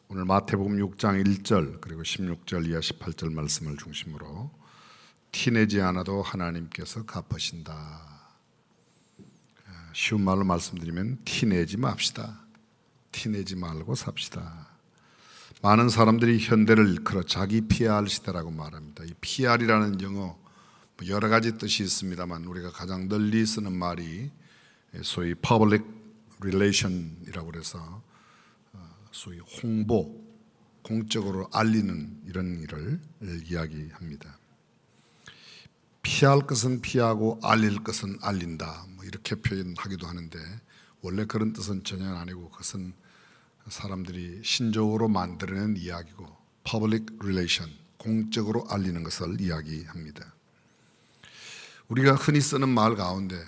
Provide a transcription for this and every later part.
오늘 마태복음 6장 1절 그리고 16절 이하 18절 말씀을 중심으로 티내지 않아도 하나님께서 갚으신다. 쉬운 말로 말씀드리면 티내지 맙시다. 티내지 말고 삽시다. 많은 사람들이 현대를 일컬어 자기 PR 시대라고 말합니다. 이 PR이라는 영어 여러 가지 뜻이 있습니다만 우리가 가장 널리 쓰는 말이 소위 Public Relation이라고 해서 소위 홍보, 공적으로 알리는 이런 일을 이야기합니다. 피할 것은 피하고 알릴 것은 알린다. 이렇게 표현하기도 하는데 원래 그런 뜻은 전혀 아니고 그것은 사람들이 신조어로 만들어낸 이야기고 Public Relation, 공적으로 알리는 것을 이야기합니다. 우리가 흔히 쓰는 말 가운데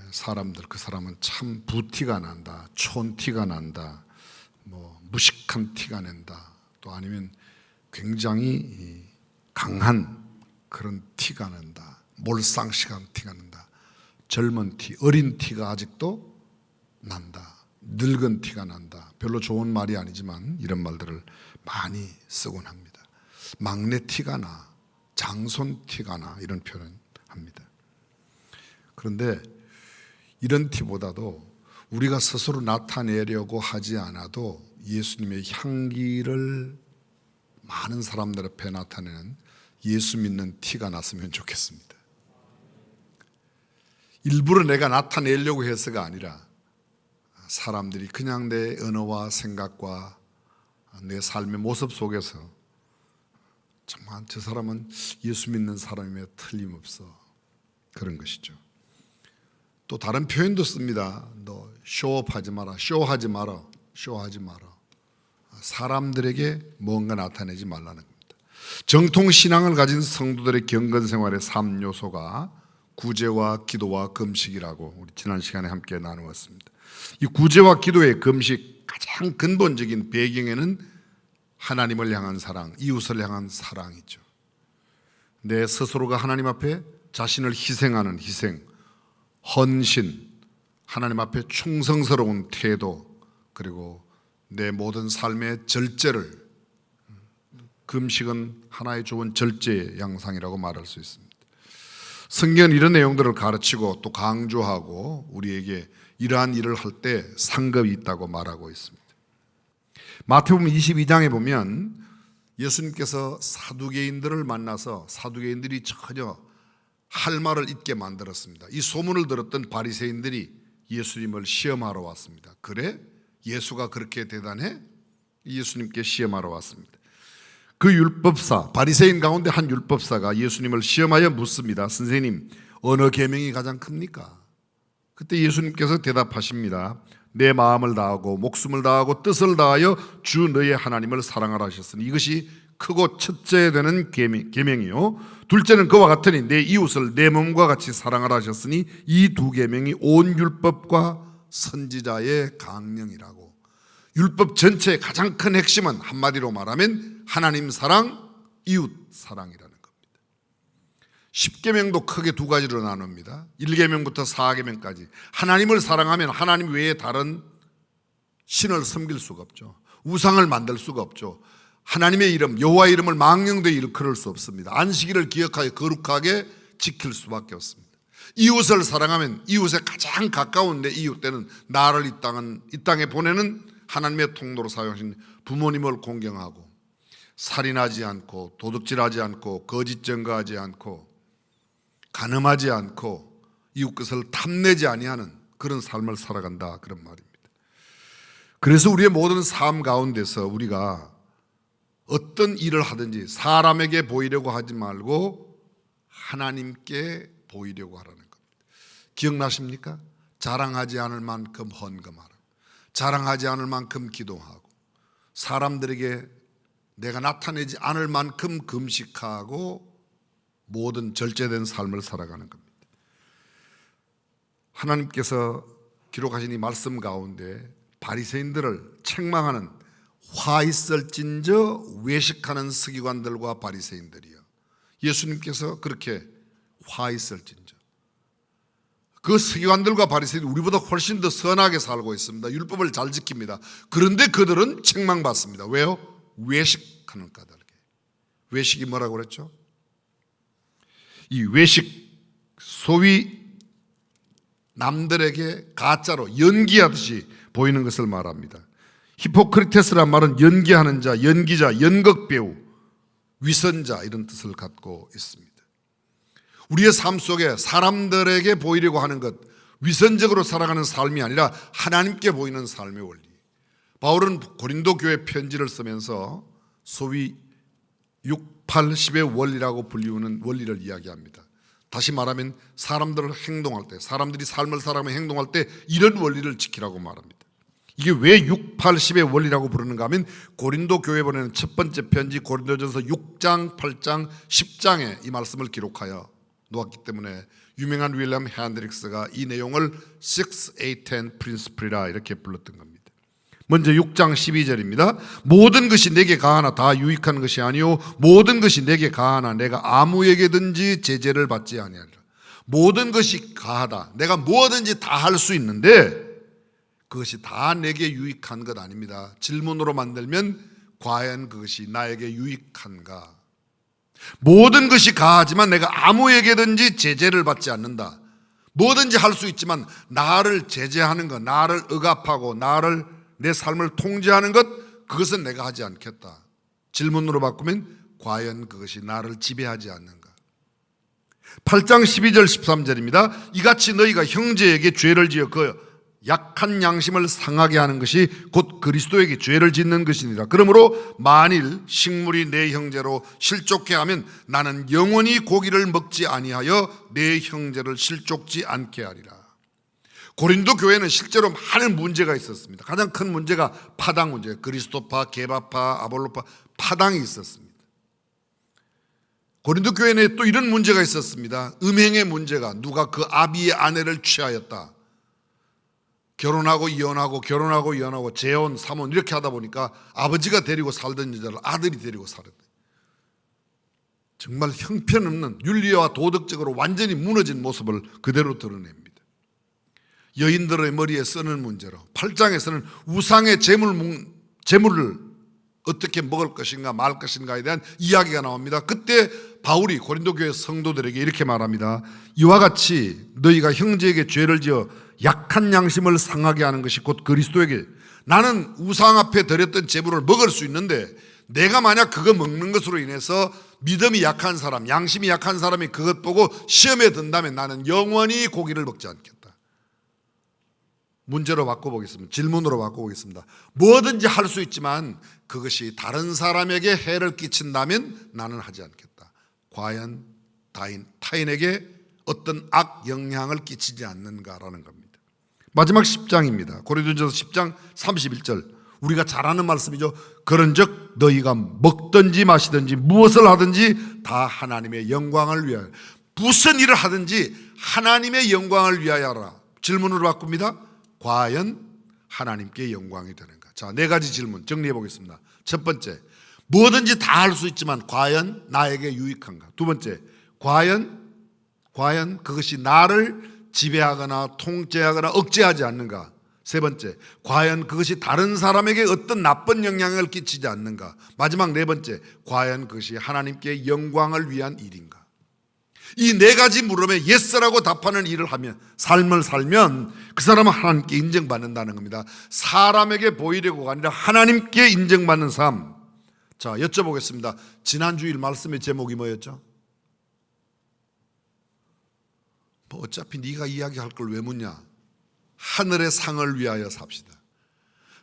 사람들 그 사람은 참 부티가 난다, 촌티가 난다, 무식한 티가 낸다, 또 아니면 굉장히 강한 그런 티가 난다, 몰상식한 티가 난다, 젊은 티, 어린 티가 아직도 난다, 늙은 티가 난다. 별로 좋은 말이 아니지만 이런 말들을 많이 쓰곤 합니다. 막내 티가 나, 장손 티가 나 이런 표현을 합니다. 그런데 이런 티보다도 우리가 스스로 나타내려고 하지 않아도 예수님의 향기를 많은 사람들 앞에 나타내는 예수 믿는 티가 났으면 좋겠습니다. 일부러 내가 나타내려고 해서가 아니라 사람들이 그냥 내 언어와 생각과 내 삶의 모습 속에서 정말 저 사람은 예수 믿는 사람임에 틀림없어, 그런 것이죠. 또 다른 표현도 씁니다. 너 쇼업하지 마라, 쇼하지 마라, 쇼하지 마라. 사람들에게 뭔가 나타내지 말라는 겁니다. 정통 신앙을 가진 성도들의 경건 생활의 3요소가 구제와 기도와 금식이라고 우리 지난 시간에 함께 나누었습니다. 이 구제와 기도의 금식 가장 근본적인 배경에는 하나님을 향한 사랑, 이웃을 향한 사랑이죠. 내 스스로가 하나님 앞에 자신을 희생하는 희생, 헌신, 하나님 앞에 충성스러운 태도, 그리고 내 모든 삶의 절제를, 금식은 하나의 좋은 절제 양상이라고 말할 수 있습니다. 성경은 이런 내용들을 가르치고 또 강조하고 우리에게 이러한 일을 할 때 상급이 있다고 말하고 있습니다. 마태복음 22장에 보면 예수님께서 사두개인들을 만나서 사두개인들이 전혀 할 말을 잊게 만들었습니다. 이 소문을 들었던 바리새인들이 예수님을 시험하러 왔습니다. 그래? 예수가 그렇게 대단해? 예수님께 시험하러 왔습니다. 그 율법사, 바리새인 가운데 한 율법사가 예수님을 시험하여 묻습니다. 선생님, 어느 계명이 가장 큽니까? 그때 예수님께서 대답하십니다. 내 마음을 다하고 목숨을 다하고 뜻을 다하여 주 너의 하나님을 사랑하라 하셨으니 이것이 크고 첫째 되는 계명이요, 둘째는 그와 같으니 내 이웃을 내 몸과 같이 사랑하라 하셨으니 이 두 계명이 온 율법과 선지자의 강령이라고. 율법 전체의 가장 큰 핵심은 한마디로 말하면 하나님 사랑, 이웃 사랑이라는 겁니다. 10계명도 크게 두 가지로 나눕니다. 1계명부터 4계명까지 하나님을 사랑하면 하나님 외에 다른 신을 섬길 수가 없죠. 우상을 만들 수가 없죠. 하나님의 이름, 여호와의 이름을 망령되이 일컬을 수 없습니다. 안식일을 기억하여 거룩하게 지킬 수밖에 없습니다. 이웃을 사랑하면 이웃에 가장 가까운 내 이웃 때는 나를 이 땅에 보내는 하나님의 통로로 사용하신 부모님을 공경하고 살인하지 않고 도둑질하지 않고 거짓 증거하지 않고 간음하지 않고 이웃 것을 탐내지 아니하는 그런 삶을 살아간다, 그런 말입니다. 그래서 우리의 모든 삶 가운데서 우리가 어떤 일을 하든지 사람에게 보이려고 하지 말고 하나님께 보이려고 하라는 겁니다. 기억나십니까? 자랑하지 않을 만큼 헌금하라, 자랑하지 않을 만큼 기도하고, 사람들에게 내가 나타내지 않을 만큼 금식하고 모든 절제된 삶을 살아가는 겁니다. 하나님께서 기록하신 이 말씀 가운데 바리새인들을 책망하는 화 있을진저 외식하는 서기관들과 바리새인들이요, 예수님께서 그렇게 화 있을진저 그 서기관들과 바리새인들이 우리보다 훨씬 더 선하게 살고 있습니다. 율법을 잘 지킵니다. 그런데 그들은 책망받습니다. 왜요? 외식하는 까닭에. 외식이 뭐라고 그랬죠? 이 외식, 소위 남들에게 가짜로 연기하듯이 보이는 것을 말합니다. 히포크리테스란 말은 연기하는 자, 연기자, 연극배우, 위선자 이런 뜻을 갖고 있습니다. 우리의 삶 속에 사람들에게 보이려고 하는 것, 위선적으로 살아가는 삶이 아니라 하나님께 보이는 삶의 원리. 바울은 고린도 교회 편지를 쓰면서 소위 6, 8, 10의 원리라고 불리우는 원리를 이야기합니다. 다시 말하면 사람들을 행동할 때, 사람들이 삶을 살아가며 행동할 때 이런 원리를 지키라고 말합니다. 이게 왜 6, 8, 10의 원리라고 부르는가 하면 고린도 교회 보내는 첫 번째 편지 고린도전서 6장, 8장, 10장에 이 말씀을 기록하여 놓았기 때문에 유명한 윌리엄 핸드릭스가 이 내용을 6, 8, 10 프린시플이라 이렇게 불렀던 겁니다. 먼저 6장 12절입니다. 모든 것이 내게 가하나 다 유익한 것이 아니요 모든 것이 내게 가하나 내가 아무에게든지 제재를 받지 아니하리라. 모든 것이 가하다. 내가 뭐든지 다 할 수 있는데 그것이 다 내게 유익한 것 아닙니다. 질문으로 만들면 과연 그것이 나에게 유익한가? 모든 것이 가하지만 내가 아무에게든지 제재를 받지 않는다. 뭐든지 할 수 있지만 나를 제재하는 것, 나를 억압하고 나를 내 삶을 통제하는 것, 그것은 내가 하지 않겠다. 질문으로 바꾸면 과연 그것이 나를 지배하지 않는가? 8장 12절 13절입니다. 이같이 너희가 형제에게 죄를 지어 그 약한 양심을 상하게 하는 것이 곧 그리스도에게 죄를 짓는 것이니라. 그러므로 만일 식물이 내 형제로 실족해 하면 나는 영원히 고기를 먹지 아니하여 내 형제를 실족지 않게 하리라. 고린도 교회는 실제로 많은 문제가 있었습니다. 가장 큰 문제가 파당 문제, 그리스도파, 게바파, 아볼로파, 파당이 있었습니다. 고린도 교회는 또 이런 문제가 있었습니다. 음행의 문제가, 누가 그 아비의 아내를 취하였다. 결혼하고 이혼하고 재혼, 삼혼 이렇게 하다 보니까 아버지가 데리고 살던 여자를 아들이 데리고 살았다. 정말 형편없는 윤리와 도덕적으로 완전히 무너진 모습을 그대로 드러냅니다. 여인들의 머리에 쓰는 문제로 8장에서는 우상의 재물을 어떻게 먹을 것인가 말 것인가에 대한 이야기가 나옵니다. 그때 바울이 고린도 교회 성도들에게 이렇게 말합니다. 이와 같이 너희가 형제에게 죄를 지어 약한 양심을 상하게 하는 것이 곧 그리스도에게, 나는 우상 앞에 드렸던 제물을 먹을 수 있는데 내가 만약 그거 먹는 것으로 인해서 믿음이 약한 사람, 양심이 약한 사람이 그것 보고 시험에 든다면 나는 영원히 고기를 먹지 않겠다. 문제로 바꿔보겠습니다. 질문으로 바꿔보겠습니다. 뭐든지 할 수 있지만 그것이 다른 사람에게 해를 끼친다면 나는 하지 않겠다. 과연 타인에게 어떤 악 영향을 끼치지 않는가라는 겁니다. 마지막 10장입니다. 고린도전서 10장 31절. 우리가 잘 아는 말씀이죠. 그런즉 너희가 먹든지 마시든지 무엇을 하든지 다 하나님의 영광을 위하여, 무슨 일을 하든지 하나님의 영광을 위하여 하라. 질문으로 바꿉니다. 과연 하나님께 영광이 되는가? 자, 네 가지 질문 정리해 보겠습니다. 첫 번째, 뭐든지 다 할 수 있지만 과연 나에게 유익한가? 두 번째, 과연 그것이 나를 지배하거나 통제하거나 억제하지 않는가? 세 번째, 과연 그것이 다른 사람에게 어떤 나쁜 영향을 끼치지 않는가? 마지막 네 번째, 과연 그것이 하나님께 영광을 위한 일인가? 이 네 가지 물음에 예스라고 답하는 일을 하면, 삶을 살면 그 사람은 하나님께 인정받는다는 겁니다. 사람에게 보이려고가 아니라 하나님께 인정받는 삶. 자, 여쭤보겠습니다. 지난 주일 말씀의 제목이 뭐였죠? 어차피 네가 이야기할 걸 왜 묻냐? 하늘의 상을 위하여 삽시다.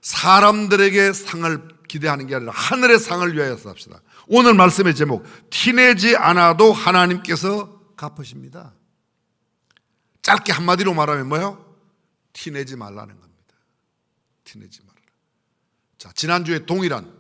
사람들에게 상을 기대하는 게 아니라 하늘의 상을 위하여 삽시다. 오늘 말씀의 제목, 티내지 않아도 하나님께서 갚으십니다. 짧게 한마디로 말하면 뭐예요? 티내지 말라는 겁니다. 티내지 말라. 자, 지난주에 동일한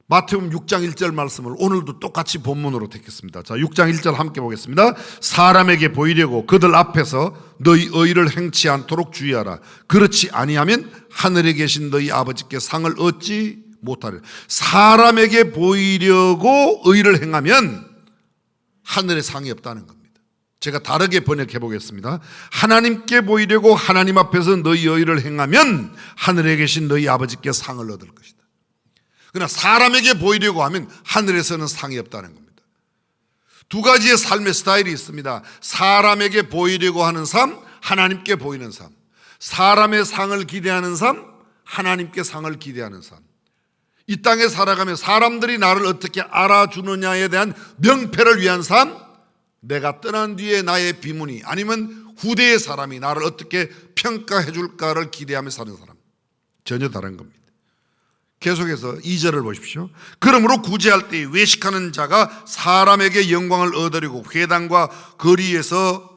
마태복음 6장 1절 말씀을 오늘도 똑같이 본문으로 택했습니다. 자, 6장 1절 함께 보겠습니다. 사람에게 보이려고 그들 앞에서 너희 의를 행치 않도록 주의하라. 그렇지 아니하면 하늘에 계신 너희 아버지께 상을 얻지 못하리라. 사람에게 보이려고 의를 행하면 하늘에 상이 없다는 겁니다. 제가 다르게 번역해 보겠습니다. 하나님께 보이려고 하나님 앞에서 너희 의를 행하면 하늘에 계신 너희 아버지께 상을 얻을 것이다. 그러나 사람에게 보이려고 하면 하늘에서는 상이 없다는 겁니다. 두 가지의 삶의 스타일이 있습니다. 사람에게 보이려고 하는 삶, 하나님께 보이는 삶. 사람의 상을 기대하는 삶, 하나님께 상을 기대하는 삶. 이 땅에 살아가며 사람들이 나를 어떻게 알아주느냐에 대한 명패를 위한 삶, 내가 떠난 뒤에 나의 비문이 아니면 후대의 사람이 나를 어떻게 평가해 줄까를 기대하며 사는 사람. 전혀 다른 겁니다. 계속해서 2절을 보십시오. 그러므로 구제할 때 외식하는 자가 사람에게 영광을 얻으려고 회당과 거리에서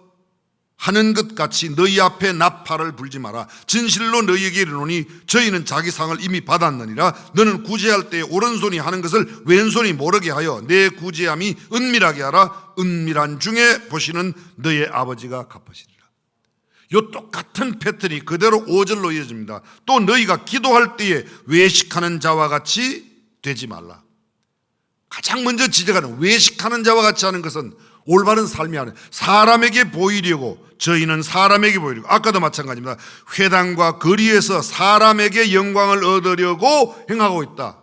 하는 것 같이 너희 앞에 나팔을 불지 마라. 진실로 너희에게 이르노니 저희는 자기 상을 이미 받았느니라. 너는 구제할 때 오른손이 하는 것을 왼손이 모르게 하여 내 구제함이 은밀하게 하라. 은밀한 중에 보시는 너희 아버지가 갚으시리라. 요 똑같은 패턴이 그대로 5절로 이어집니다. 또 너희가 기도할 때에 외식하는 자와 같이 되지 말라. 가장 먼저 지적하는 외식하는 자와 같이 하는 것은 올바른 삶이 아니라 사람에게 보이려고, 저희는 사람에게 보이려고, 아까도 마찬가지입니다. 회당과 거리에서 사람에게 영광을 얻으려고 행하고 있다.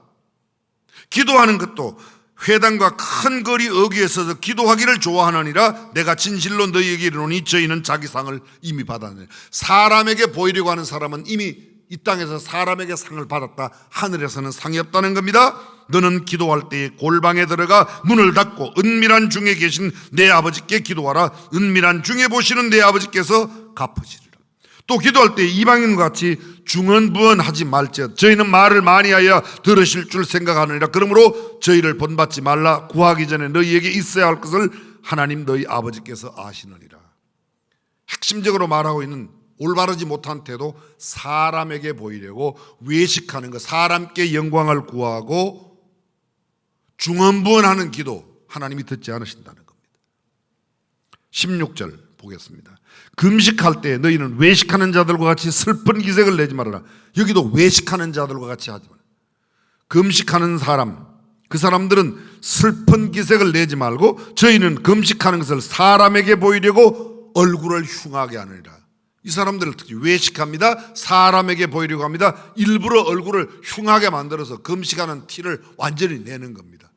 기도하는 것도 회당과 큰 거리 어귀에 서서 기도하기를 좋아하느니라. 내가 진실로 너희에게 이르노니 저희는 자기 상을 이미 받았느니라. 사람에게 보이려고 하는 사람은 이미 이 땅에서 사람에게 상을 받았다. 하늘에서는 상이 없다는 겁니다. 너는 기도할 때에 골방에 들어가 문을 닫고 은밀한 중에 계신 내 아버지께 기도하라. 은밀한 중에 보시는 내 아버지께서 갚으시리라. 또 기도할 때 이방인과 같이 중언부언하지 말지어다. 저희는 말을 많이 하여 들으실 줄 생각하느니라. 그러므로 저희를 본받지 말라. 구하기 전에 너희에게 있어야 할 것을 하나님 너희 아버지께서 아시느니라. 핵심적으로 말하고 있는 올바르지 못한 태도, 사람에게 보이려고 외식하는 것, 사람께 영광을 구하고 중언부언하는 기도, 하나님이 듣지 않으신다는 겁니다. 16절 보겠습니다. 금식할 때 너희는 외식하는 자들과 같이 슬픈 기색을 내지 말아라. 여기도 외식하는 자들과 같이 하지 말아라. 금식하는 사람, 그 사람들은 슬픈 기색을 내지 말고 저희는 금식하는 것을 사람에게 보이려고 얼굴을 흉하게 하느니라. 이 사람들을 특히 외식합니다. 사람에게 보이려고 합니다. 일부러 얼굴을 흉하게 만들어서 금식하는 티를 완전히 내는 겁니다.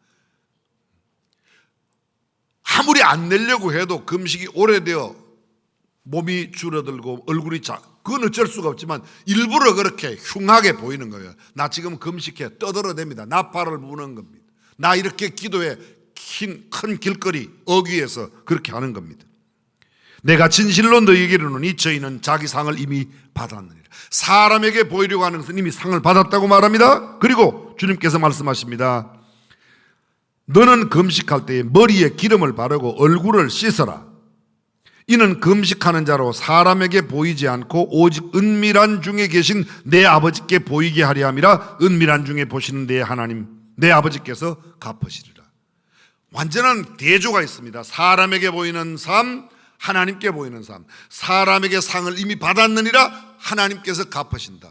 아무리 안 내려고 해도 금식이 오래되어 몸이 줄어들고 얼굴이 그건 어쩔 수가 없지만 일부러 그렇게 흉하게 보이는 거예요. 나 지금 금식해 떠들어댑니다. 나팔을 부는 겁니다. 나 이렇게 기도해 큰 길거리 어귀에서 그렇게 하는 겁니다. 내가 진실로 너희에게 이르노니 저희는 자기 상을 이미 받았느니라. 사람에게 보이려고 하는 것은 이미 상을 받았다고 말합니다. 그리고 주님께서 말씀하십니다. 너는 금식할 때에 머리에 기름을 바르고 얼굴을 씻어라. 이는 금식하는 자로 사람에게 보이지 않고 오직 은밀한 중에 계신 내 아버지께 보이게 하려 함이라. 은밀한 중에 보시는 내 하나님, 내 아버지께서 갚으시리라. 완전한 대조가 있습니다. 사람에게 보이는 삶, 하나님께 보이는 삶. 사람에게 상을 이미 받았느니라. 하나님께서 갚으신다.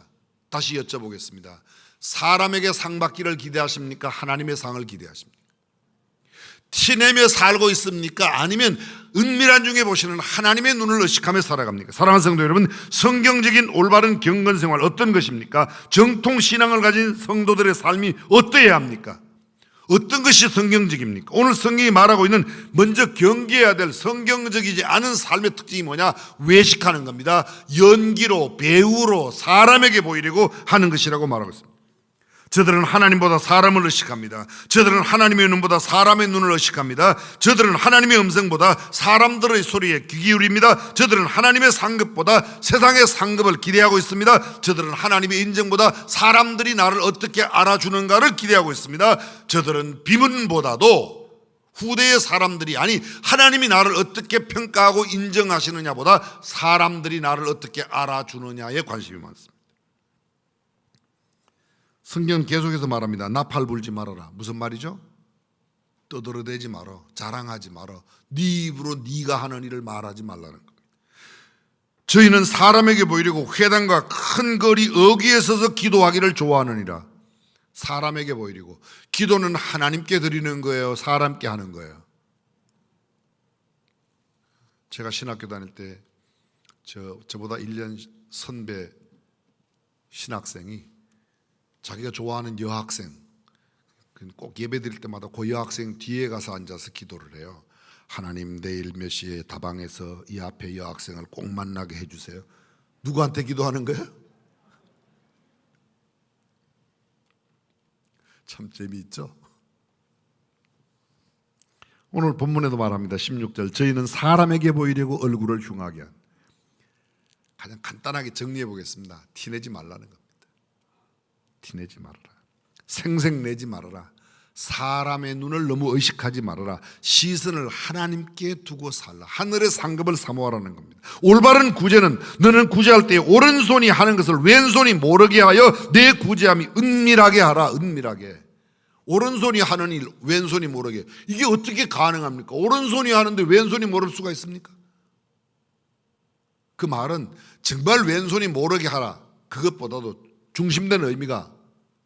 다시 여쭤보겠습니다. 사람에게 상 받기를 기대하십니까? 하나님의 상을 기대하십니까? 티내며 살고 있습니까? 아니면 은밀한 중에 보시는 하나님의 눈을 의식하며 살아갑니까? 사랑하는 성도 여러분, 성경적인 올바른 경건생활 어떤 것입니까? 정통신앙을 가진 성도들의 삶이 어떠해야 합니까? 어떤 것이 성경적입니까? 오늘 성경이 말하고 있는 먼저 경계해야 될 성경적이지 않은 삶의 특징이 뭐냐? 외식하는 겁니다. 연기로, 배우로 사람에게 보이려고 하는 것이라고 말하고 있습니다. 저들은 하나님보다 사람을 의식합니다. 저들은 하나님의 눈보다 사람의 눈을 의식합니다. 저들은 하나님의 음성보다 사람들의 소리에 귀 기울입니다. 저들은 하나님의 상급보다 세상의 상급을 기대하고 있습니다. 저들은 하나님의 인정보다 사람들이 나를 어떻게 알아주는가를 기대하고 있습니다. 저들은 비문보다도 후대의 사람들이, 아니 하나님이 나를 어떻게 평가하고 인정하시느냐보다 사람들이 나를 어떻게 알아주느냐에 관심이 많습니다. 성경은 계속해서 말합니다. 나팔 불지 말아라. 무슨 말이죠? 떠들어대지 말어. 자랑하지 말어. 네 입으로 네가 하는 일을 말하지 말라는 겁니다. 저희는 사람에게 보이려고 회당과 큰 거리 어귀에 서서 기도하기를 좋아하느니라. 사람에게 보이려고. 기도는 하나님께 드리는 거예요? 사람께 하는 거예요? 제가 신학교 다닐 때 저보다 1년 선배 신학생이 자기가 좋아하는 여학생, 꼭 예배 드릴 때마다 그 여학생 뒤에 가서 앉아서 기도를 해요. 하나님, 내일 몇 시에 다방에서 이 앞에 여학생을 꼭 만나게 해주세요. 누구한테 기도하는 거예요? 참 재미있죠? 오늘 본문에도 말합니다. 16절, 저희는 사람에게 보이려고 얼굴을 흉하게 한. 가장 간단하게 정리해 보겠습니다. 티내지 말라는 겁니다. 티내지 말아라. 생색내지 말아라. 사람의 눈을 너무 의식하지 말아라. 시선을 하나님께 두고 살라. 하늘의 상급을 사모하라는 겁니다. 올바른 구제는 너는 구제할 때 오른손이 하는 것을 왼손이 모르게 하여 내 구제함이 은밀하게 하라. 은밀하게. 오른손이 하는 일 왼손이 모르게. 이게 어떻게 가능합니까? 오른손이 하는데 왼손이 모를 수가 있습니까? 그 말은 정말 왼손이 모르게 하라. 그것보다도 중심된 의미가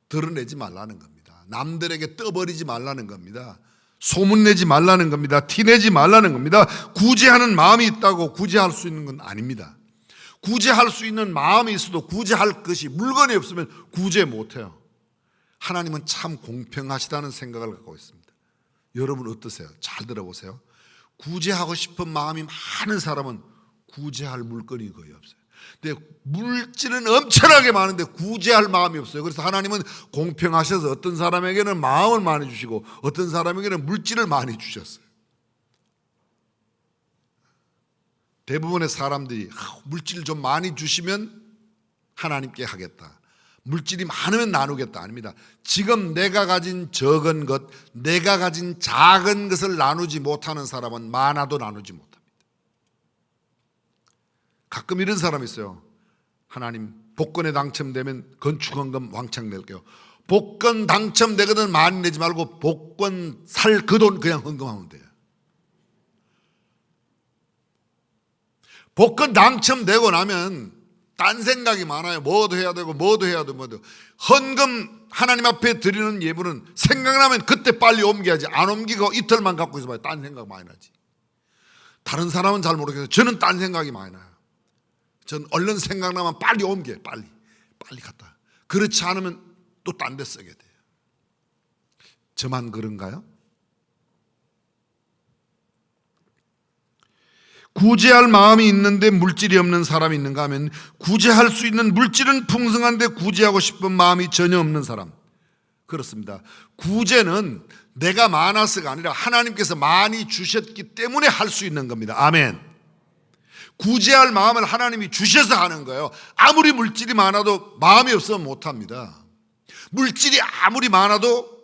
드러내지 말라는 겁니다. 남들에게 떠버리지 말라는 겁니다. 소문내지 말라는 겁니다. 티내지 말라는 겁니다. 구제하는 마음이 있다고 구제할 수 있는 건 아닙니다. 구제할 수 있는 마음이 있어도 구제할 것이 물건이 없으면 구제 못해요. 하나님은 참 공평하시다는 생각을 갖고 있습니다. 여러분 어떠세요? 잘 들어보세요. 구제하고 싶은 마음이 많은 사람은 구제할 물건이 거의 없어요. 근데 물질은 엄청나게 많은데 구제할 마음이 없어요. 그래서 하나님은 공평하셔서 어떤 사람에게는 마음을 많이 주시고 어떤 사람에게는 물질을 많이 주셨어요. 대부분의 사람들이 물질 좀 많이 주시면 하나님께 하겠다, 물질이 많으면 나누겠다. 아닙니다. 지금 내가 가진 적은 것, 내가 가진 작은 것을 나누지 못하는 사람은 많아도 나누지 못합니다. 가끔 이런 사람이 있어요. 하나님, 복권에 당첨되면 건축헌금 왕창 낼게요. 복권 당첨되거든 많이 내지 말고 복권 살 그 돈 그냥 헌금하면 돼요. 복권 당첨되고 나면 딴 생각이 많아요. 뭐도 해야 되고 뭐도 해야 되고 뭐도. 헌금 하나님 앞에 드리는 예물은 생각나면 그때 빨리 옮겨야지. 안 옮기고 이틀만 갖고 있어봐요. 딴 생각 많이 나지. 다른 사람은 잘 모르겠어요. 저는 딴 생각이 많이 나요. 전 얼른 생각나면 빨리 옮겨요. 빨리 갔다. 그렇지 않으면 또 딴 데 쓰게 돼요. 저만 그런가요? 구제할 마음이 있는데 물질이 없는 사람이 있는가 하면 구제할 수 있는 물질은 풍성한데 구제하고 싶은 마음이 전혀 없는 사람. 그렇습니다. 구제는 내가 많아서가 아니라 하나님께서 많이 주셨기 때문에 할 수 있는 겁니다. 아멘. 구제할 마음을 하나님이 주셔서 하는 거예요. 아무리 물질이 많아도 마음이 없으면 못합니다. 물질이 아무리 많아도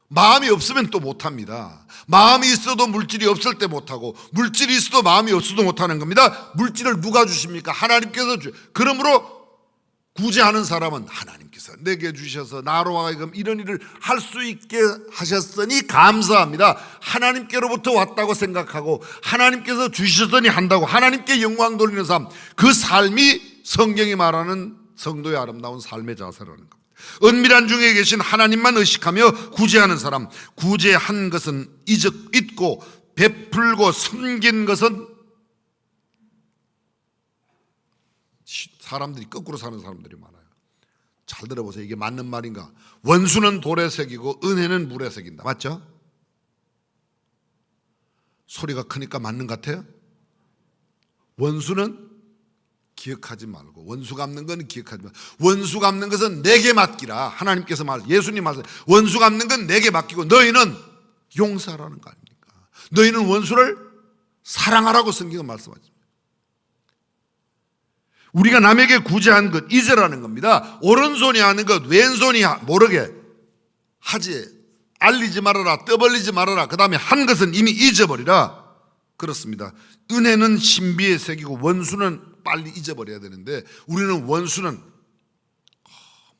마음이 없으면 또 못합니다. 마음이 있어도 물질이 없을 때 못하고 물질이 있어도 마음이 없어도 못하는 겁니다. 물질을 누가 주십니까? 하나님께서 그러므로 구제하는 사람은 하나님께서 내게 주셔서 나로 하여금 이런 일을 할 수 있게 하셨으니 감사합니다. 하나님께로부터 왔다고 생각하고 하나님께서 주셨으니 한다고 하나님께 영광 돌리는 삶, 그 삶이 성경이 말하는 성도의 아름다운 삶의 자세라는 겁니다. 은밀한 중에 계신 하나님만 의식하며 구제하는 사람, 구제한 것은 잊고 베풀고 섬긴 것은, 사람들이 거꾸로 사는 사람들이 많아요. 잘 들어보세요. 이게 맞는 말인가? 원수는 돌에 새기고 은혜는 물에 새긴다. 맞죠? 소리가 크니까 맞는 것 같아요? 원수는 기억하지 말고, 원수 갚는 건 기억하지 말고, 원수 갚는 것은 내게 맡기라. 하나님께서 예수님 말씀, 원수 갚는 건 내게 맡기고 너희는 용서하라는 거 아닙니까? 너희는 원수를 사랑하라고 성경은 말씀하죠. 우리가 남에게 구제한 것 잊으라는 겁니다. 오른손이 하는 것 왼손이 모르게 하지, 알리지 말아라, 떠벌리지 말아라. 그 다음에 한 것은 이미 잊어버리라. 그렇습니다. 은혜는 신비에 새기고 원수는 빨리 잊어버려야 되는데 우리는 원수는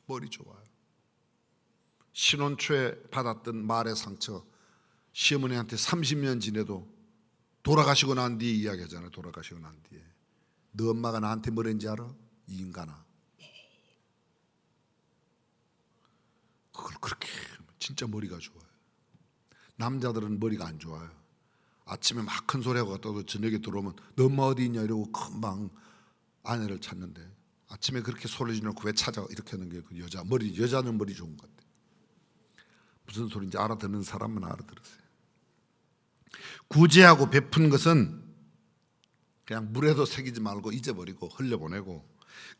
머리 좋아요. 신혼 초에 받았던 말의 상처, 시어머니한테 30년 지내도 돌아가시고 난 뒤에 이야기하잖아요. 돌아가시고 난 뒤에 너 엄마가 나한테 뭐랬는지 알아? 이 인간아. 그걸 그렇게 진짜 머리가 좋아요. 남자들은 머리가 안 좋아요. 아침에 막 큰 소리하고 갔다가 저녁에 들어오면 너 엄마 어디 있냐 이러고 금방 아내를 찾는데 아침에 그렇게 소리 지르고 왜 찾아 이렇게 하는 게 그 여자는 머리 좋은 것 같아요. 무슨 소리인지 알아듣는 사람은 알아들으세요. 구제하고 베푼 것은 그냥 물에도 새기지 말고 잊어버리고 흘려보내고,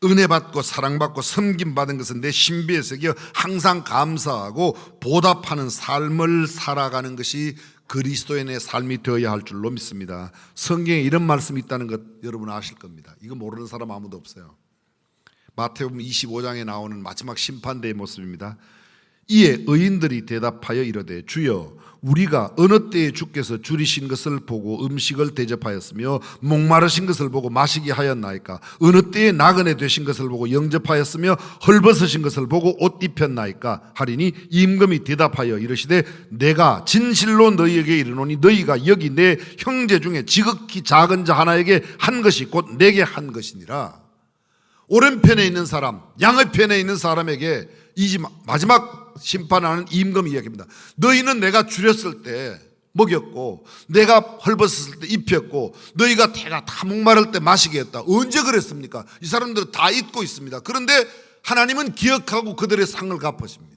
은혜 받고 사랑받고 섬김 받은 것은 내 신비에 새겨 항상 감사하고 보답하는 삶을 살아가는 것이 그리스도인의 삶이 되어야 할 줄로 믿습니다. 성경에 이런 말씀이 있다는 것 여러분 아실 겁니다. 이거 모르는 사람 아무도 없어요. 마태복음 25장에 나오는 마지막 심판대의 모습입니다. 이에 의인들이 대답하여 이르되 주여 우리가 어느 때에 주께서 줄이신 것을 보고 음식을 대접하였으며 목마르신 것을 보고 마시게 하였나이까? 어느 때에 나그네 되신 것을 보고 영접하였으며 헐벗으신 것을 보고 옷 입혔나이까? 하리니 임금이 대답하여 이르시되 내가 진실로 너희에게 이르노니 너희가 여기 내 형제 중에 지극히 작은 자 하나에게 한 것이 곧 내게 한 것이니라. 오른편에 있는 사람, 양옆편에 있는 사람에게 이 마지막 심판하는 임금 이야기입니다. 너희는 내가 줄였을 때 먹였고 내가 헐벗었을 때 입혔고 너희가 태가 다 목마를 때 마시게 했다. 언제 그랬습니까? 이 사람들은 다 잊고 있습니다. 그런데 하나님은 기억하고 그들의 상을 갚으십니다.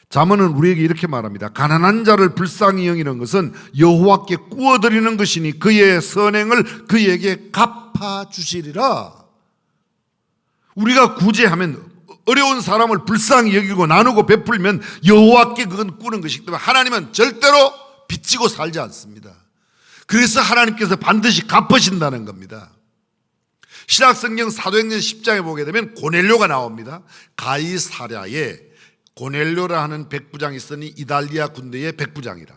잠언은 우리에게 이렇게 말합니다. 가난한 자를 불쌍히 여기는 것은 여호와께 구워드리는 것이니 그의 선행을 그에게 갚아주시리라. 우리가 구제하면, 어려운 사람을 불쌍히 여기고 나누고 베풀면 여호와께 그건 꾸는 것이기 때문에 하나님은 절대로 빚지고 살지 않습니다. 그래서 하나님께서 반드시 갚으신다는 겁니다. 신약성경 사도행전 10장에 보게 되면 고넬료가 나옵니다. 가이사랴에 고넬료라 하는 백부장이 있으니 이달리아 군대의 백부장이라.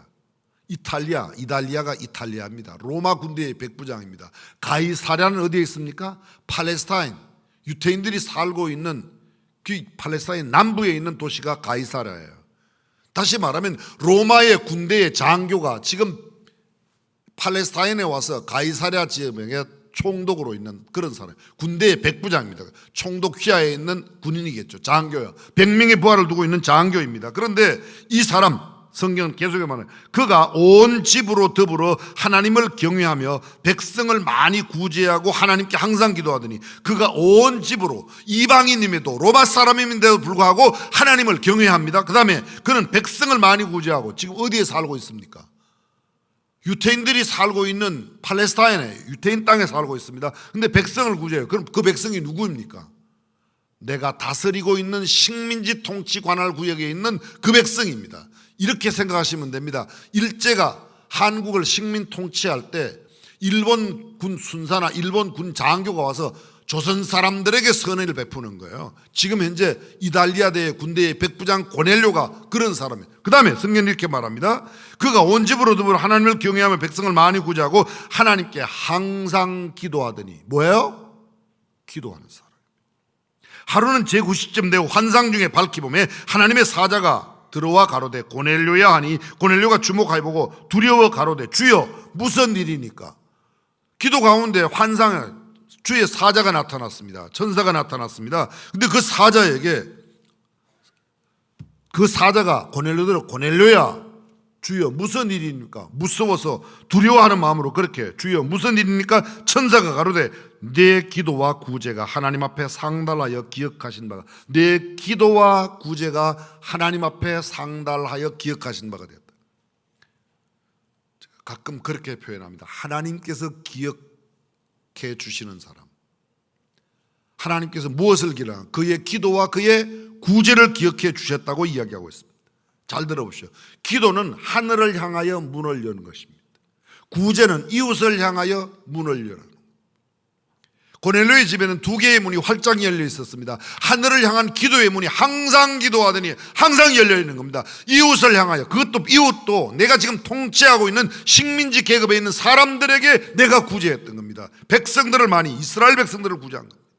이달리아가 이탈리아입니다. 로마 군대의 백부장입니다. 가이사랴는 어디에 있습니까? 팔레스타인, 유태인들이 살고 있는 그 팔레스타인 남부에 있는 도시가 가이사랴예요. 다시 말하면 로마의 군대의 장교가 지금 팔레스타인에 와서 가이사랴 지역에 총독으로 있는 그런 사람, 군대의 백부장입니다. 총독 휘하에 있는 군인이겠죠. 장교야. 100명의 부하를 두고 있는 장교입니다. 그런데 이 사람, 성경은 계속해 말해요. 그가 온 집으로 더불어 하나님을 경외하며 백성을 많이 구제하고 하나님께 항상 기도하더니 그가 온 집으로, 이방인임에도 로마 사람임인데도 불구하고 하나님을 경외합니다. 그 다음에 그는 백성을 많이 구제하고, 지금 어디에 살고 있습니까? 유태인들이 살고 있는 팔레스타인에, 유태인 땅에 살고 있습니다. 근데 백성을 구제해요. 그럼 그 백성이 누구입니까? 내가 다스리고 있는 식민지 통치 관할 구역에 있는 그 백성입니다. 이렇게 생각하시면 됩니다. 일제가 한국을 식민 통치할 때 일본 군 순사나 일본 군 장교가 와서 조선 사람들에게 선의를 베푸는 거예요. 지금 현재 이달리아대 군대의 백부장 고넬료가 그런 사람이에요. 그 다음에 성경은 이렇게 말합니다. 그가 온 집으로 더불어 하나님을 경외하며 백성을 많이 구제하고 하나님께 항상 기도하더니, 뭐예요? 기도하는 사람. 하루는 제9시쯤 되어 환상 중에 밝히 보매 하나님의 사자가 들어와 가로되 고넬료야 하니 고넬료가 주목하여 보고 두려워 가로되 주여 무슨 일이니까? 기도 가운데 환상에 주의 사자가 나타났습니다. 천사가 나타났습니다. 근데 그 사자에게, 그 사자가 고넬료대로 고넬료야 주여 무슨 일입니까? 무서워서 두려워하는 마음으로 그렇게 주여 무슨 일입니까? 천사가 가로되 내 기도와 구제가 하나님 앞에 상달하여 기억하신 바가, 내 기도와 구제가 하나님 앞에 상달하여 기억하신 바가 되었다. 가끔 그렇게 표현합니다. 하나님께서 기억해 주시는 사람, 하나님께서 무엇을 기억하는, 그의 기도와 그의 구제를 기억해 주셨다고 이야기하고 있습니다. 잘 들어보시오. 기도는 하늘을 향하여 문을 여는 것입니다. 구제는 이웃을 향하여 문을 여는 것. 고넬료의 집에는 두 개의 문이 활짝 열려 있었습니다. 하늘을 향한 기도의 문이 항상 기도하더니 항상 열려 있는 겁니다. 이웃을 향하여, 그것도 이웃도 내가 지금 통치하고 있는 식민지 계급에 있는 사람들에게 내가 구제했던 겁니다. 백성들을 많이, 이스라엘 백성들을 구제한 겁니다.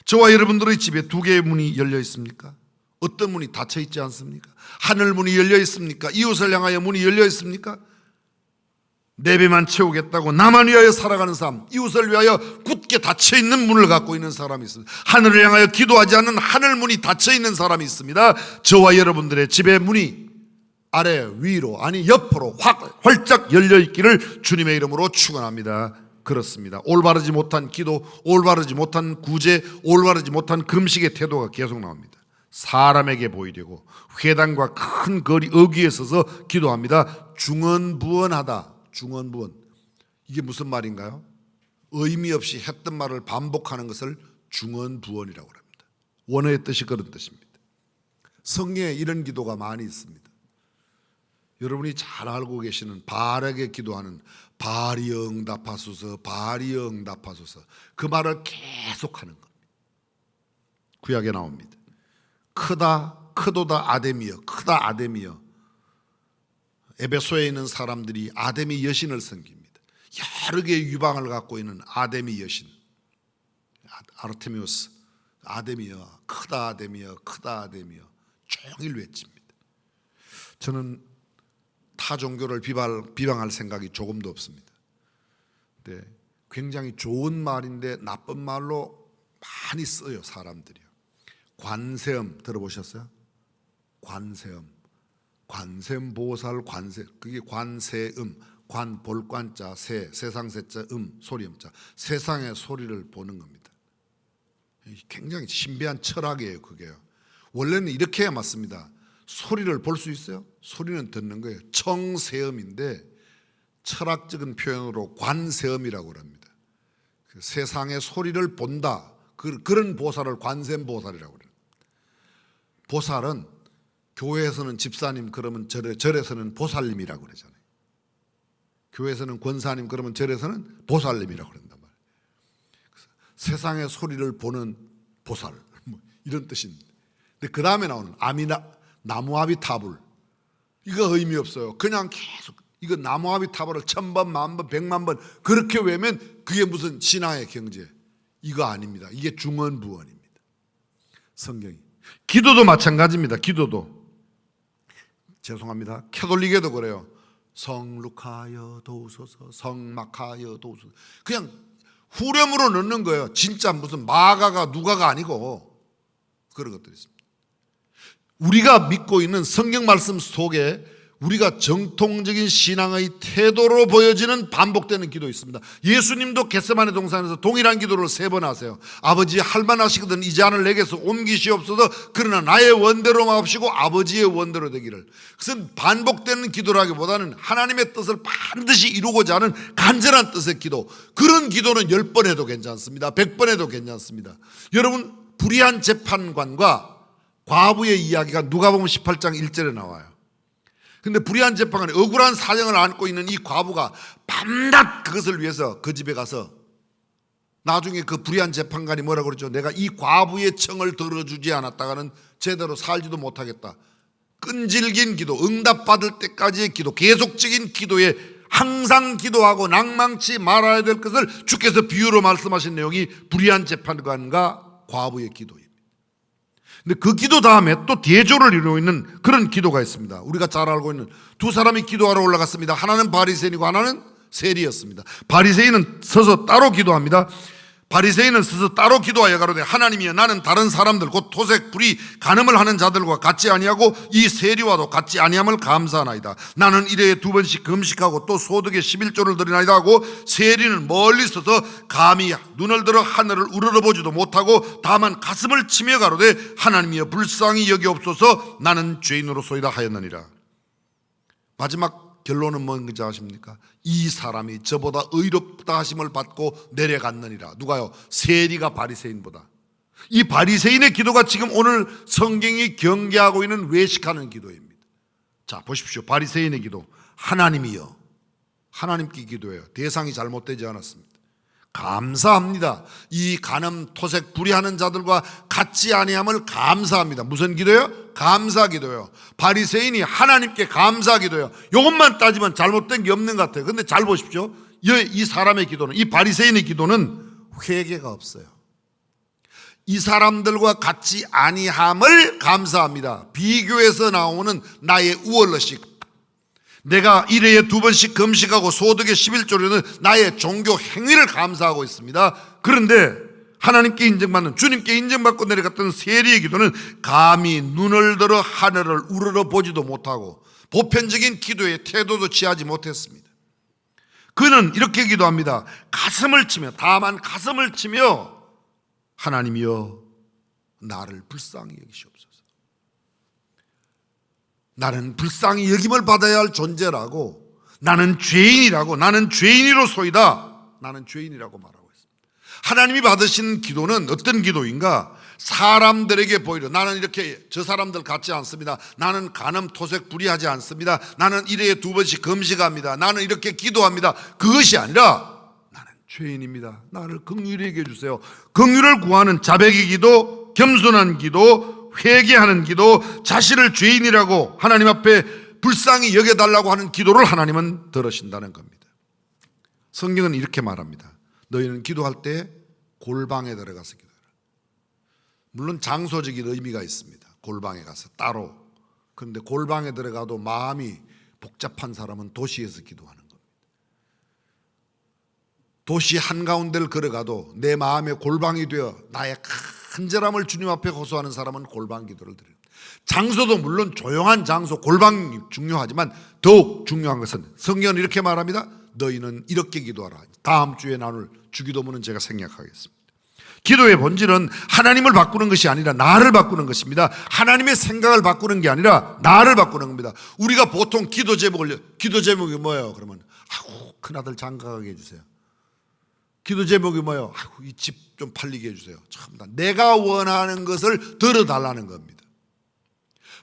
저와 여러분들의 집에 두 개의 문이 열려 있습니까? 어떤 문이 닫혀 있지 않습니까? 하늘 문이 열려 있습니까? 이웃을 향하여 문이 열려 있습니까? 내 배만 채우겠다고 나만 위하여 살아가는 삶, 이웃을 위하여 굳게 닫혀있는 문을 갖고 있는 사람이 있습니다. 하늘을 향하여 기도하지 않는 하늘문이 닫혀있는 사람이 있습니다. 저와 여러분들의 집의 문이 아래 위로 아니 옆으로 활짝 열려있기를 주님의 이름으로 축원합니다. 그렇습니다. 올바르지 못한 기도, 올바르지 못한 구제, 올바르지 못한 금식의 태도가 계속 나옵니다. 사람에게 보이려고 회당과 큰 거리 어귀에 서서 기도합니다. 중언부언하다. 중언부언, 이게 무슨 말인가요? 의미 없이 했던 말을 반복하는 것을 중언부언이라고 합니다. 원어의 뜻이 그런 뜻입니다. 성경에 이런 기도가 많이 있습니다. 여러분이 잘 알고 계시는 바르게 기도하는 발이 응답하소서, 발이 응답하소서, 그 말을 계속하는 겁니다. 구약에 나옵니다. 크다 크도다 아데미여, 크다 아데미여. 에베소에 있는 사람들이 아데미 여신을 섬깁니다. 여러 개의 유방을 갖고 있는 아데미 여신, 아르테미우스, 아데미여, 크다 아데미여, 크다 아데미여 종일 외칩니다. 저는 타 종교를 비방할 생각이 조금도 없습니다. 근데 굉장히 좋은 말인데 나쁜 말로 많이 써요, 사람들이요. 관세음 들어보셨어요? 관세음, 관세음보살, 그게 관세음, 관 볼관자, 세상 세자, 소리음자, 세상의 소리를 보는 겁니다. 굉장히 신비한 철학이에요, 그게요. 원래는 이렇게 해야 맞습니다. 소리를 볼 수 있어요? 소리는 듣는 거예요. 청세음인데 철학적인 표현으로 관세음이라고 합니다. 세상의 소리를 본다, 그런 보살을 관세음보살이라고 합니다. 보살은 교회에서는 집사님 그러면 절에서는 보살님이라고 그러잖아요. 교회에서는 권사님 그러면 절에서는 보살님이라고 그런단 말이에요. 세상의 소리를 보는 보살, 이런 뜻입니다. 근데 그 다음에 나오는 나무아비타불, 이거 의미 없어요. 그냥 계속 이거 나무아비타불을 1000번, 10,000번, 100만 번 그렇게 외우면 그게 무슨 신앙의 경제, 이거 아닙니다. 이게 중언부언입니다. 성경이. 기도도 마찬가지입니다. 기도도 죄송합니다. 캐톨릭에도 그래요. 성룩하여 도우소서, 성막하여 도우소서. 그냥 후렴으로 넣는 거예요. 진짜 무슨 마가가 누가가 아니고 그런 것들이 있습니다. 우리가 믿고 있는 성경 말씀 속에 우리가 정통적인 신앙의 태도로 보여지는 반복되는 기도 있습니다. 예수님도 겟세마네 동산에서 동일한 기도를 3번 하세요. 아버지, 할만하시거든 이 잔을 내게서 옮기시옵소서. 그러나 나의 원대로 마옵시고 아버지의 원대로 되기를. 그것은 반복되는 기도라기보다는 하나님의 뜻을 반드시 이루고자 하는 간절한 뜻의 기도. 그런 기도는 10번 해도 괜찮습니다. 100번 해도 괜찮습니다. 여러분, 불의한 재판관과 과부의 이야기가 누가복음 18장 1절에 나와요. 근데 불의한 재판관이 억울한 사정을 안고 있는 이 과부가 밤낮 그것을 위해서 그 집에 가서, 나중에 그 불의한 재판관이 뭐라고 그러죠? 내가 이 과부의 청을 들어주지 않았다가는 제대로 살지도 못하겠다. 끈질긴 기도, 응답받을 때까지의 기도, 계속적인 기도에 항상 기도하고 낭망치 말아야 될 것을 주께서 비유로 말씀하신 내용이 불의한 재판관과 과부의 기도입니다. 근데 그 기도 다음에 또 대조를 이루고 있는 그런 기도가 있습니다. 우리가 잘 알고 있는 두 사람이 기도하러 올라갔습니다. 하나는 바리새인이고 하나는 세리였습니다. 바리새인은 서서 따로 기도합니다. 바리새인은 스스로 따로 기도하여 가로되 하나님이여 나는 다른 사람들 곧 토색 불의 간음을 하는 자들과 같지 아니하고 이 세리와도 같지 아니함을 감사하나이다. 나는 일회에 2번씩 금식하고 또 소득의 11조를 드리나이다 하고 세리는 멀리 서서 감히 눈을 들어 하늘을 우러러보지도 못하고 다만 가슴을 치며 가로되 하나님이여 불쌍히 여기옵소서 나는 죄인으로소이다 하였느니라. 마지막 결론은 뭔지 아십니까? 이 사람이 저보다 의롭다 하심을 받고 내려갔느니라. 누가요? 세리가 바리새인보다. 이 바리새인의 기도가 지금 오늘 성경이 경계하고 있는 외식하는 기도입니다. 자, 보십시오. 바리새인의 기도. 하나님이여. 하나님께 기도해요. 대상이 잘못되지 않았습니다. 감사합니다. 이 간음 토색 불의하는 자들과 같지 아니함을 감사합니다. 무슨 기도예요? 감사 기도예요. 바리새인이 하나님께 감사 기도예요. 이것만 따지면 잘못된 게 없는 것 같아요. 근데 잘 보십시오. 이 사람의 기도는, 이 바리새인의 기도는 회개가 없어요. 이 사람들과 같지 아니함을 감사합니다. 비교에서 나오는 나의 우월의식, 내가 1회에 2번씩 금식하고 소득의 11조로는 나의 종교 행위를 감사하고 있습니다. 그런데 하나님께 인정받는, 주님께 인정받고 내려갔던 세리의 기도는 감히 눈을 들어 하늘을 우러러 보지도 못하고 보편적인 기도의 태도도 취하지 못했습니다. 그는 이렇게 기도합니다. 가슴을 치며, 다만 가슴을 치며, 하나님이여 나를 불쌍히 여기시옵소서. 나는 불쌍히 여김을 받아야 할 존재라고, 나는 죄인이라고, 나는 죄인이로소이다, 나는 죄인이라고 말하고 있습니다. 하나님이 받으신 기도는 어떤 기도인가? 사람들에게 보이려, 나는 이렇게 저 사람들 같지 않습니다. 나는 간음 토색 불의하지 않습니다. 나는 1회에 2번씩 금식합니다. 나는 이렇게 기도합니다. 그것이 아니라 나는 죄인입니다. 나를 긍휼히 여겨 주세요. 긍휼을 구하는 자백의 기도, 겸손한 기도, 회개하는 기도, 자신을 죄인이라고 하나님 앞에 불쌍히 여겨달라고 하는 기도를 하나님은 들으신다는 겁니다. 성경은 이렇게 말합니다. 너희는 기도할 때 골방에 들어가서 기도해라. 물론 장소적인 의미가 있습니다. 골방에 가서 따로. 그런데 골방에 들어가도 마음이 복잡한 사람은 도시에서 기도하는 겁니다. 도시 한가운데를 걸어가도 내 마음에 골방이 되어 나의 간절함을 주님 앞에 호소하는 사람은 골방 기도를 드립니다. 장소도 물론 조용한 장소, 골방이 중요하지만 더욱 중요한 것은 성경은 이렇게 말합니다. 너희는 이렇게 기도하라. 다음 주에 나눌 주기도문은 제가 생략하겠습니다. 기도의 본질은 하나님을 바꾸는 것이 아니라 나를 바꾸는 것입니다. 하나님의 생각을 바꾸는 게 아니라 나를 바꾸는 겁니다. 우리가 보통 기도 제목이 뭐예요? 그러면 아이고 큰아들 장가가게 해주세요. 기도 제목이 뭐예요? 아이고 이 집 좀 팔리게 해주세요. 참, 내가 원하는 것을 들어달라는 겁니다.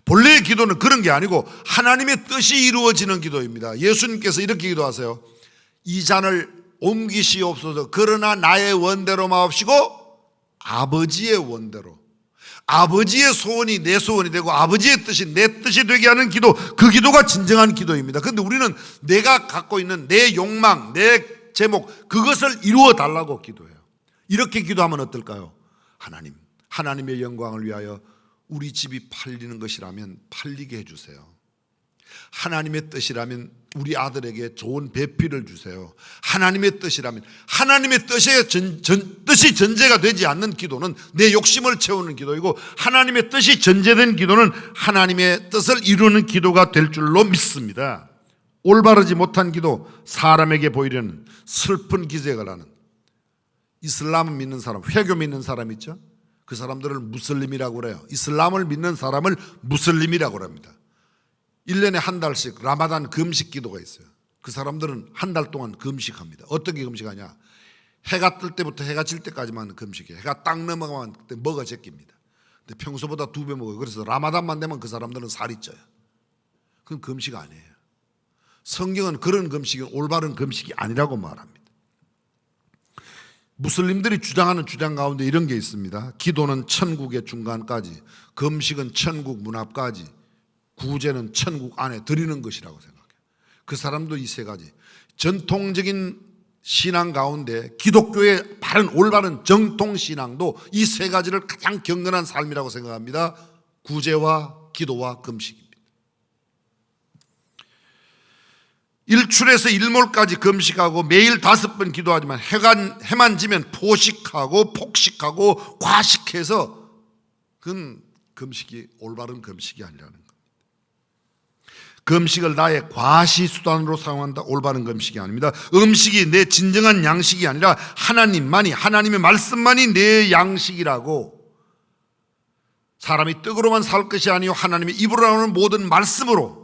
본래의 기도는 그런 게 아니고 하나님의 뜻이 이루어지는 기도입니다. 예수님께서 이렇게 기도하세요. 이 잔을 옮기시옵소서. 그러나 나의 원대로 마옵시고 아버지의 원대로, 아버지의 소원이 내 소원이 되고 아버지의 뜻이 내 뜻이 되게 하는 기도, 그 기도가 진정한 기도입니다. 그런데 우리는 내가 갖고 있는 내 욕망, 내 제목, 그것을 이루어 달라고 기도해요. 이렇게 기도하면 어떨까요? 하나님, 하나님의 영광을 위하여 우리 집이 팔리는 것이라면 팔리게 해주세요. 하나님의 뜻이라면 우리 아들에게 좋은 배필을 주세요. 하나님의 뜻이라면, 하나님의 뜻이 전제가 되지 않는 기도는 내 욕심을 채우는 기도이고, 하나님의 뜻이 전제된 기도는 하나님의 뜻을 이루는 기도가 될 줄로 믿습니다. 올바르지 못한 기도, 사람에게 보이려는 슬픈 기색을 하는, 이슬람을 믿는 사람, 회교 믿는 사람 있죠? 그 사람들을 무슬림이라고 그래요. 이슬람을 믿는 사람을 무슬림이라고 합니다. 1년에 한 달씩 라마단 금식 기도가 있어요. 그 사람들은 한 달 동안 금식합니다. 어떻게 금식하냐? 해가 뜰 때부터 해가 질 때까지만 금식해요. 해가 딱 넘어가면 그때 먹어 제낍니다. 근데 평소보다 2배 먹어요. 그래서 라마단만 되면 그 사람들은 살이 쪄요. 그건 금식 아니에요. 성경은 그런 금식이 올바른 금식이 아니라고 말합니다. 무슬림들이 주장하는 주장 가운데 이런 게 있습니다. 기도는 천국의 중간까지, 금식은 천국 문 앞까지, 구제는 천국 안에 드리는 것이라고 생각해요. 그 사람도 이 세 가지, 전통적인 신앙 가운데 기독교의 바른 올바른 정통신앙도 이 세 가지를 가장 경건한 삶이라고 생각합니다. 구제와 기도와 금식입니다. 일출에서 일몰까지 금식하고 매일 5번 기도하지만 해만 지면 포식하고 폭식하고 과식해서 그건 금식이 올바른 금식이 아니라는 겁니다. 금식을 나의 과시 수단으로 사용한다, 올바른 금식이 아닙니다. 음식이 내 진정한 양식이 아니라 하나님만이, 하나님의 말씀만이 내 양식이라고, 사람이 떡으로만 살 것이 아니요 하나님의 입으로 나오는 모든 말씀으로.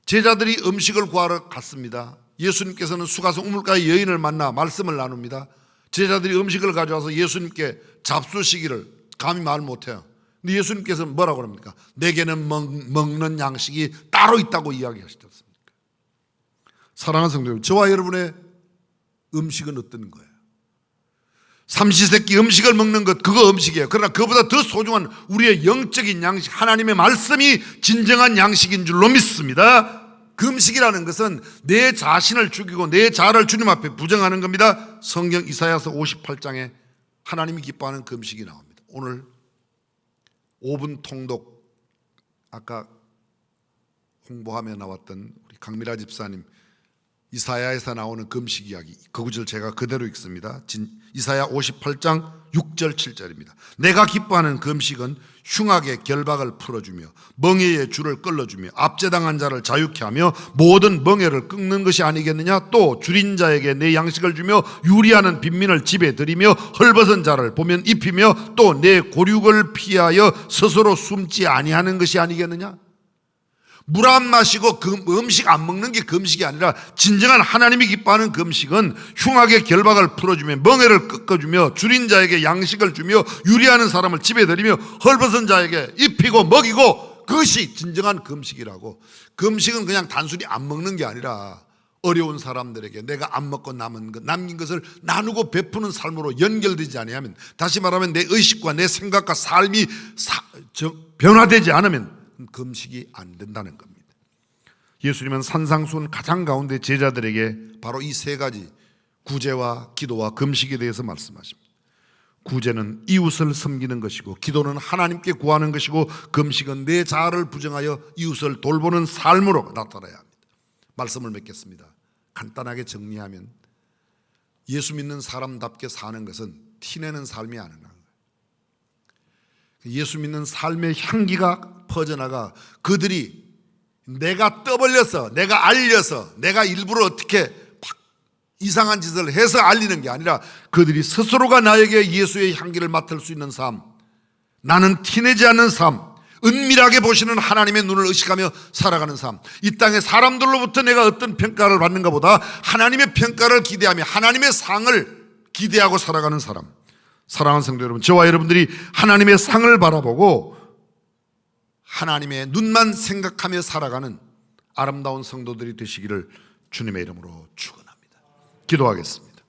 제자들이 음식을 구하러 갔습니다. 예수님께서는 수가성 우물가의 여인을 만나 말씀을 나눕니다. 제자들이 음식을 가져와서 예수님께 잡수시기를 감히 말 못해요. 근데 예수님께서는 뭐라고 합니까? 내게는 먹는 양식이 따로 있다고 이야기하시지 않습니까? 사랑하는 성도 여러분, 저와 여러분의 음식은 어떤 거예요? 삼시세끼 음식을 먹는 것, 그거 음식이에요. 그러나 그보다 더 소중한 우리의 영적인 양식, 하나님의 말씀이 진정한 양식인 줄로 믿습니다. 금식이라는 것은 내 자신을 죽이고 내 자아를 주님 앞에 부정하는 겁니다. 성경 이사야서 58장에 하나님이 기뻐하는 금식이 나옵니다. 오늘 5분 통독, 아까 홍보하며 나왔던 우리 강미라 집사님 이사야에서 나오는 금식 이야기, 그 구절 제가 그대로 읽습니다. 이사야 58장 6절 7절입니다. 내가 기뻐하는 금식은 흉악의 결박을 풀어주며 멍에의 줄을 끌어주며 압제당한 자를 자유케 하며 모든 멍에를 끊는 것이 아니겠느냐. 또 줄인 자에게 내 양식을 주며 유리하는 빈민을 집에 들이며 헐벗은 자를 보면 입히며 또 내 고륙을 피하여 스스로 숨지 아니하는 것이 아니겠느냐. 물 안 마시고 음식 안 먹는 게 금식이 아니라 진정한 하나님이 기뻐하는 금식은 흉악의 결박을 풀어주며 멍에를 꺾어주며 줄인 자에게 양식을 주며 유리하는 사람을 집에 들이며 헐벗은 자에게 입히고 먹이고, 그것이 진정한 금식이라고. 금식은 그냥 단순히 안 먹는 게 아니라 어려운 사람들에게 내가 안 먹고 남긴 것을 나누고 베푸는 삶으로 연결되지 아니하면, 다시 말하면 내 의식과 내 생각과 삶이 변화되지 않으면 금식이 안 된다는 겁니다. 예수님은 산상수훈 가장 가운데 제자들에게 바로 이 세 가지 구제와 기도와 금식에 대해서 말씀하십니다. 구제는 이웃을 섬기는 것이고, 기도는 하나님께 구하는 것이고, 금식은 내 자아를 부정하여 이웃을 돌보는 삶으로 나타나야 합니다. 말씀을 맺겠습니다. 간단하게 정리하면 예수 믿는 사람답게 사는 것은 티내는 삶이 아니라 예수 믿는 삶의 향기가 퍼져나가 그들이 내가 떠벌려서, 내가 알려서, 내가 일부러 어떻게 이상한 짓을 해서 알리는 게 아니라 그들이 스스로가 나에게 예수의 향기를 맡을 수 있는 삶, 나는 티내지 않는 삶, 은밀하게 보시는 하나님의 눈을 의식하며 살아가는 삶, 이 땅에 사람들로부터 내가 어떤 평가를 받는가 보다 하나님의 평가를 기대하며 하나님의 상을 기대하고 살아가는 사람. 사랑하는 성도 여러분, 저와 여러분들이 하나님의 상을 바라보고 하나님의 눈만 생각하며 살아가는 아름다운 성도들이 되시기를 주님의 이름으로 축원합니다. 기도하겠습니다.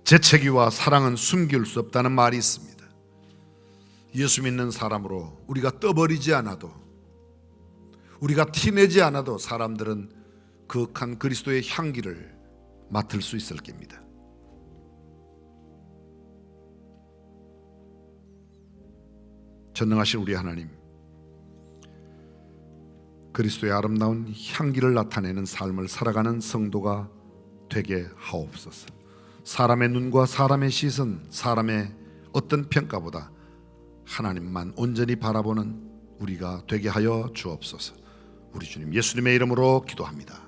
재채기와 사랑은 숨길 수 없다는 말이 있습니다. 예수 믿는 사람으로 우리가 떠버리지 않아도, 우리가 티내지 않아도 사람들은 거룩한 그리스도의 향기를 맡을 수 있을 겁니다. 전능하신 우리 하나님, 그리스도의 아름다운 향기를 나타내는 삶을 살아가는 성도가 되게 하옵소서. 사람의 눈과 사람의 시선, 사람의 어떤 평가보다 하나님만 온전히 바라보는 우리가 되게 하여 주옵소서. 우리 주님 예수님의 이름으로 기도합니다.